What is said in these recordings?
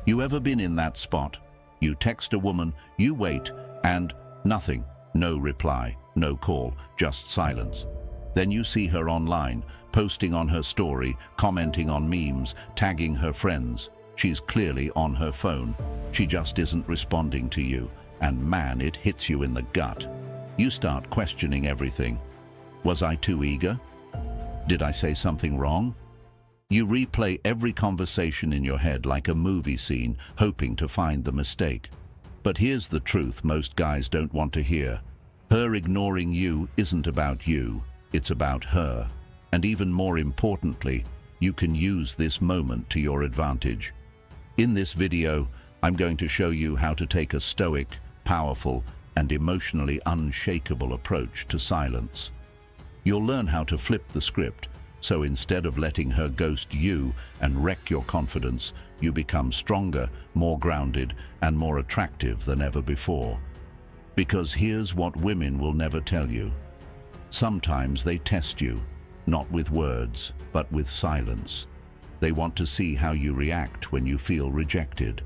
You ever been in that spot? You text a woman, you wait, and nothing. No reply, no call, just silence. Then you see her online, posting on her story, commenting on memes, tagging her friends. She's clearly on her phone. She just isn't responding to you. And man, it hits you in the gut. You start questioning everything. Was I too eager? Did I say something wrong? You replay every conversation in your head like a movie scene, hoping to find the mistake. But here's the truth most guys don't want to hear. Her ignoring you isn't about you, it's about her. And even more importantly, you can use this moment to your advantage. In this video, I'm going to show you how to take a stoic, powerful, and emotionally unshakable approach to silence. You'll learn how to flip the script, so instead of letting her ghost you and wreck your confidence, you become stronger, more grounded, and more attractive than ever before. Because here's what women will never tell you. Sometimes they test you, not with words, but with silence. They want to see how you react when you feel rejected.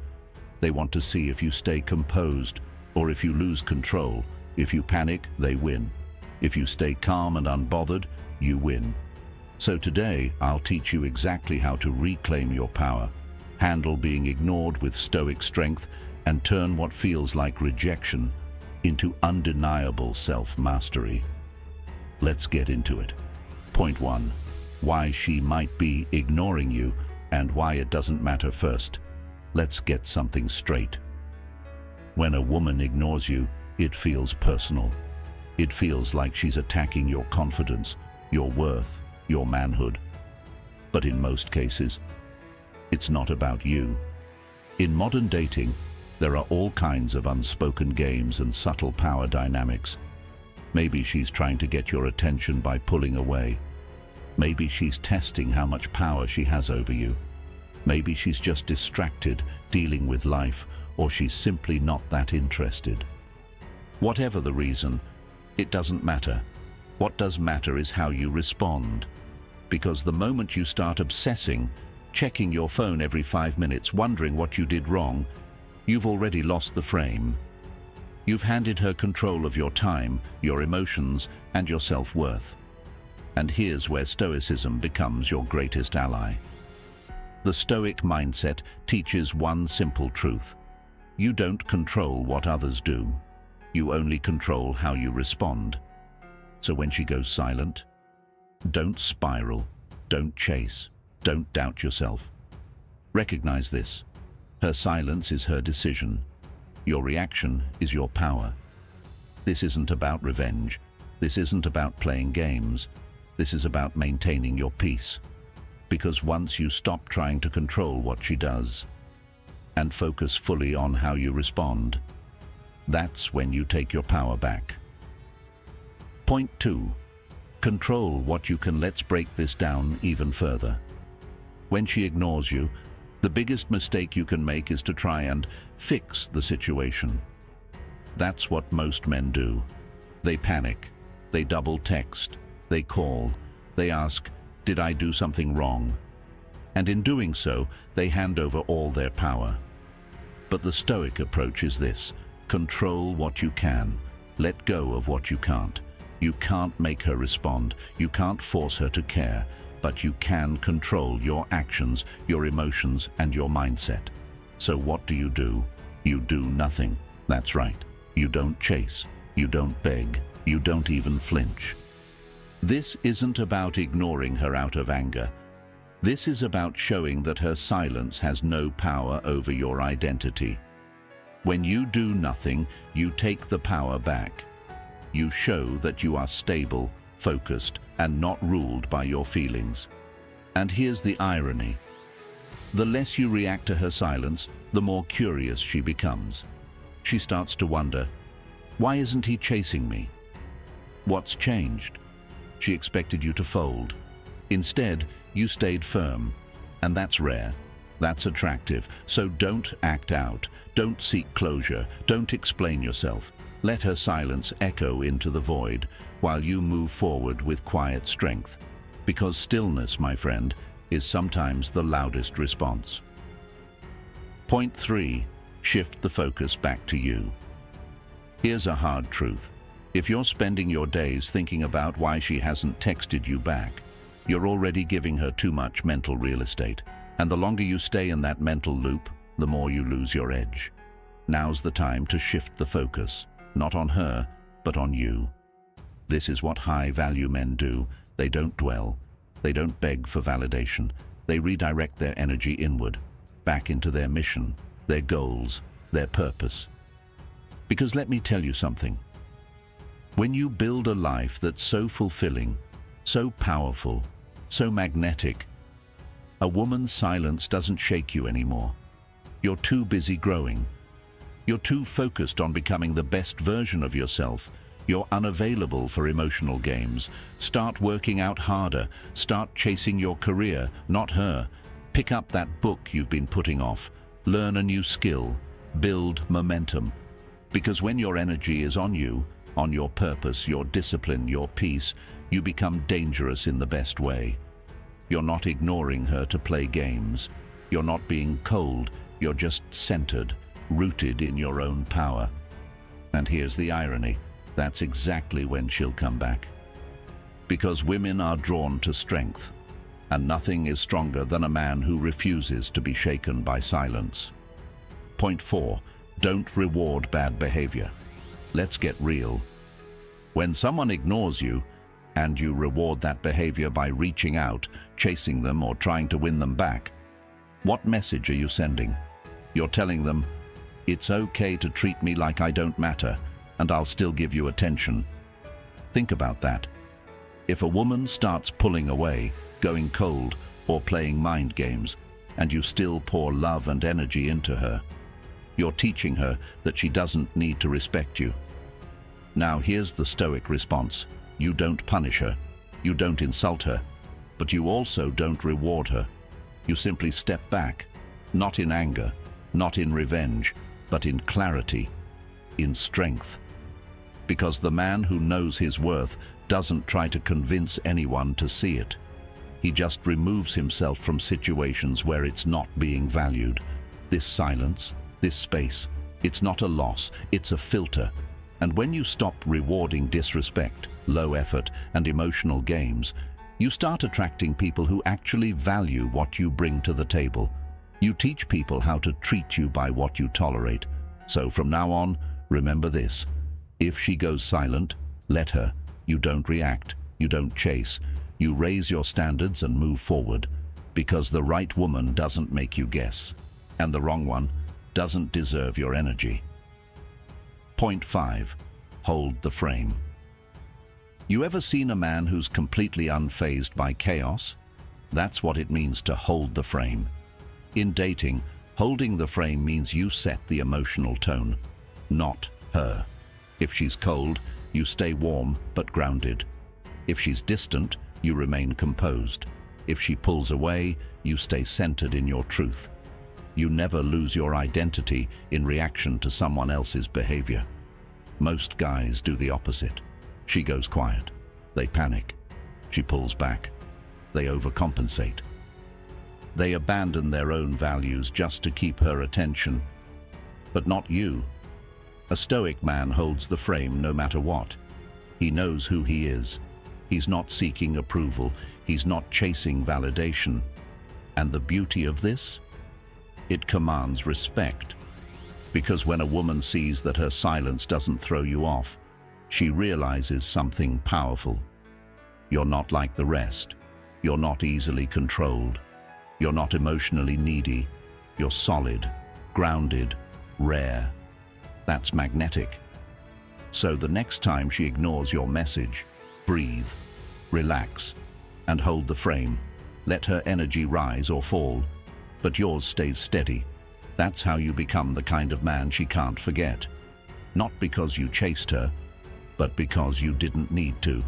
They want to see if you stay composed or if you lose control. If you panic, they win. If you stay calm and unbothered, you win. So today, I'll teach you exactly how to reclaim your power, handle being ignored with stoic strength, and turn what feels like rejection into undeniable self-mastery. Let's get into it. Point 1. Why she might be ignoring you and why it doesn't matter first. Let's get something straight. When a woman ignores you, it feels personal. It feels like she's attacking your confidence, your worth, your manhood. But in most cases, it's not about you. In modern dating, there are all kinds of unspoken games and subtle power dynamics. Maybe she's trying to get your attention by pulling away. Maybe she's testing how much power she has over you. Maybe she's just distracted, dealing with life, or she's simply not that interested. Whatever the reason, it doesn't matter. What does matter is how you respond. Because the moment you start obsessing, checking your phone every 5 minutes, wondering what you did wrong, you've already lost the frame. You've handed her control of your time, your emotions, and your self-worth. And here's where Stoicism becomes your greatest ally. The Stoic mindset teaches one simple truth. You don't control what others do. You only control how you respond. So when she goes silent, don't spiral, don't chase, don't doubt yourself. Recognize this. Her silence is her decision. Your reaction is your power. This isn't about revenge. This isn't about playing games. This is about maintaining your peace. Because once you stop trying to control what she does and focus fully on how you respond, that's when you take your power back. Point 2. Control what you can. Let's break this down even further. When she ignores you, the biggest mistake you can make is to try and fix the situation. That's what most men do. They panic, they double text, they call, they ask, "Did I do something wrong?" And in doing so, they hand over all their power. But the Stoic approach is this: control what you can, let go of what you can't. You can't make her respond, you can't force her to care, but you can control your actions, your emotions, and your mindset. So what do? You do nothing. That's right. You don't chase, you don't beg, you don't even flinch. This isn't about ignoring her out of anger. This is about showing that her silence has no power over your identity. When you do nothing, you take the power back. You show that you are stable, focused, and not ruled by your feelings. And here's the irony. The less you react to her silence, the more curious she becomes. She starts to wonder, why isn't he chasing me? What's changed? She expected you to fold. Instead, you stayed firm. And that's rare. That's attractive. So don't act out. Don't seek closure. Don't explain yourself. Let her silence echo into the void while you move forward with quiet strength. Because stillness, my friend, is sometimes the loudest response. Point 3. Shift the focus back to you. Here's a hard truth. If you're spending your days thinking about why she hasn't texted you back, you're already giving her too much mental real estate. And the longer you stay in that mental loop, the more you lose your edge. Now's the time to shift the focus, not on her, but on you. This is what high-value men do. They don't dwell. They don't beg for validation. They redirect their energy inward, back into their mission, their goals, their purpose. Because let me tell you something. When you build a life that's so fulfilling, so powerful, so magnetic, a woman's silence doesn't shake you anymore. You're too busy growing. You're too focused on becoming the best version of yourself. You're unavailable for emotional games. Start working out harder. Start chasing your career, not her. Pick up that book you've been putting off. Learn a new skill. Build momentum. Because when your energy is on you, on your purpose, your discipline, your peace, you become dangerous in the best way. You're not ignoring her to play games. You're not being cold. You're just centered, rooted in your own power. And here's the irony. That's exactly when she'll come back. Because women are drawn to strength, and nothing is stronger than a man who refuses to be shaken by silence. Point 4. Don't reward bad behavior. Let's get real. When someone ignores you, and you reward that behavior by reaching out, chasing them, or trying to win them back, what message are you sending? You're telling them, it's okay to treat me like I don't matter, and I'll still give you attention. Think about that. If a woman starts pulling away, going cold, or playing mind games, and you still pour love and energy into her, you're teaching her that she doesn't need to respect you. Now here's the Stoic response. You don't punish her, you don't insult her, but you also don't reward her. You simply step back, not in anger, not in revenge, but in clarity, in strength. Because the man who knows his worth doesn't try to convince anyone to see it. He just removes himself from situations where it's not being valued. This silence, this space, it's not a loss, it's a filter. And when you stop rewarding disrespect, low effort, and emotional games, you start attracting people who actually value what you bring to the table. You teach people how to treat you by what you tolerate. So from now on, remember this. If she goes silent, let her. You don't react, you don't chase. You raise your standards and move forward. Because the right woman doesn't make you guess. And the wrong one doesn't deserve your energy. Point 5. Hold the frame. You ever seen a man who's completely unfazed by chaos? That's what it means to hold the frame. In dating, holding the frame means you set the emotional tone, not her. If she's cold, you stay warm but grounded. If she's distant, you remain composed. If she pulls away, you stay centered in your truth. You never lose your identity in reaction to someone else's behavior. Most guys do the opposite. She goes quiet. They panic. She pulls back. They overcompensate. They abandon their own values just to keep her attention. But not you. A stoic man holds the frame no matter what. He knows who he is. He's not seeking approval. He's not chasing validation. And the beauty of this? It commands respect. Because when a woman sees that her silence doesn't throw you off, she realizes something powerful. You're not like the rest. You're not easily controlled. You're not emotionally needy. You're solid, grounded, rare. That's magnetic. So the next time she ignores your message, breathe, relax, and hold the frame. Let her energy rise or fall, but yours stays steady. That's how you become the kind of man she can't forget. Not because you chased her, but because you didn't need to.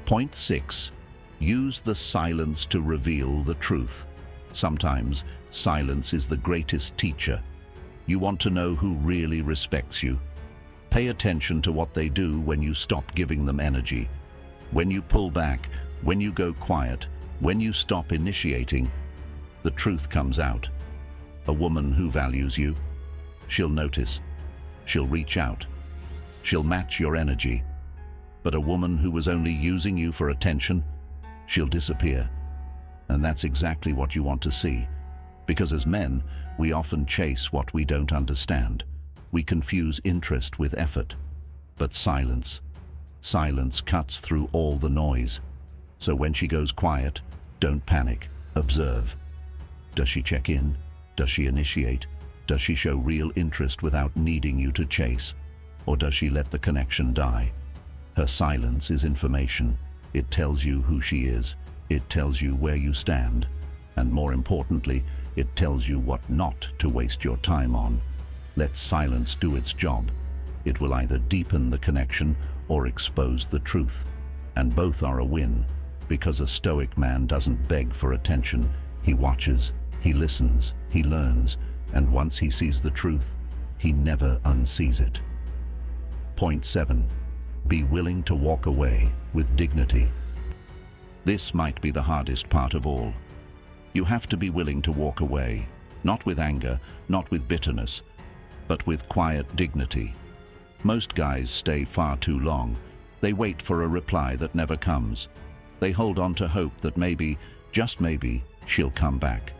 Point 6. Use the silence to reveal the truth. Sometimes silence is the greatest teacher. You want to know who really respects you? Pay attention to what they do when you stop giving them energy. When you pull back, when you go quiet, when you stop initiating, the truth comes out. A woman who values you, she'll notice, she'll reach out, she'll match your energy. But a woman who was only using you for attention, she'll disappear. And that's exactly what you want to see. Because as men, we often chase what we don't understand. We confuse interest with effort. But silence cuts through all the noise. So when she goes quiet, don't panic, observe. Does she check in? Does she initiate? Does she show real interest without needing you to chase? Or does she let the connection die? Her silence is information. It tells you who she is. It tells you where you stand. And more importantly, it tells you what not to waste your time on. Let silence do its job. It will either deepen the connection or expose the truth. And both are a win, because a stoic man doesn't beg for attention. He watches, he listens, he learns, and once he sees the truth, he never unsees it. Point 7. Be willing to walk away with dignity. This might be the hardest part of all. You have to be willing to walk away, not with anger, not with bitterness, but with quiet dignity. Most guys stay far too long. They wait for a reply that never comes. They hold on to hope that maybe, just maybe, she'll come back.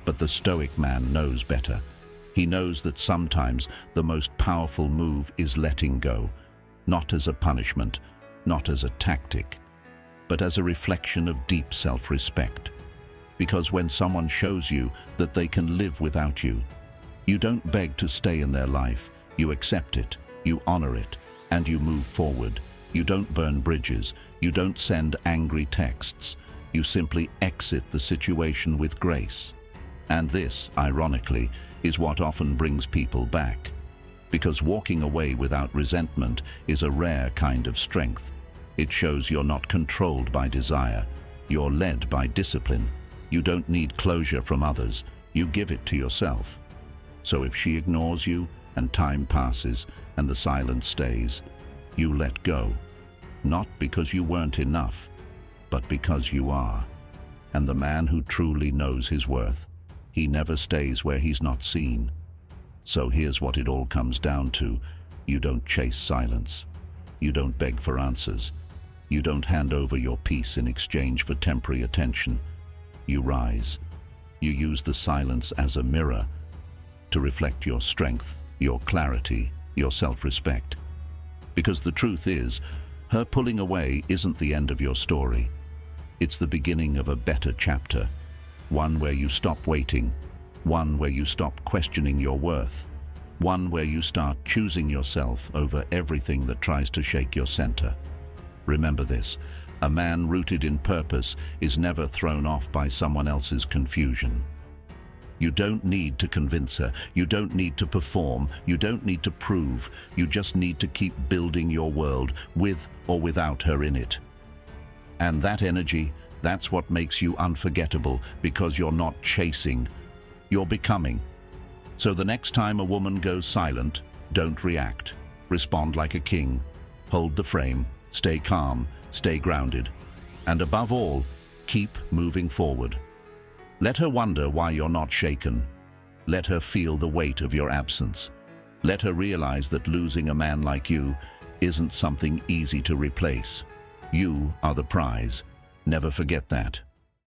But the stoic man knows better. He knows that sometimes the most powerful move is letting go, not as a punishment, not as a tactic, but as a reflection of deep self-respect. Because when someone shows you that they can live without you, you don't beg to stay in their life. You accept it, you honor it, and you move forward. You don't burn bridges. You don't send angry texts. You simply exit the situation with grace. And this, ironically, is what often brings people back. Because walking away without resentment is a rare kind of strength. It shows you're not controlled by desire. You're led by discipline. You don't need closure from others. You give it to yourself. So if she ignores you, and time passes, and the silence stays, you let go. Not because you weren't enough, but because you are. And the man who truly knows his worth, he never stays where he's not seen. So here's what it all comes down to. You don't chase silence. You don't beg for answers. You don't hand over your peace in exchange for temporary attention. You rise. You use the silence as a mirror to reflect your strength, your clarity, your self-respect. Because the truth is, her pulling away isn't the end of your story. It's the beginning of a better chapter. One where you stop waiting. One where you stop questioning your worth. One where you start choosing yourself over everything that tries to shake your center. Remember this, a man rooted in purpose is never thrown off by someone else's confusion. You don't need to convince her. You don't need to perform. You don't need to prove. You just need to keep building your world with or without her in it. And that energy, that's what makes you unforgettable, because you're not chasing. You're becoming. So the next time a woman goes silent, don't react. Respond like a king. Hold the frame. Stay calm. Stay grounded. And above all, keep moving forward. Let her wonder why you're not shaken. Let her feel the weight of your absence. Let her realize that losing a man like you isn't something easy to replace. You are the prize. Never forget that.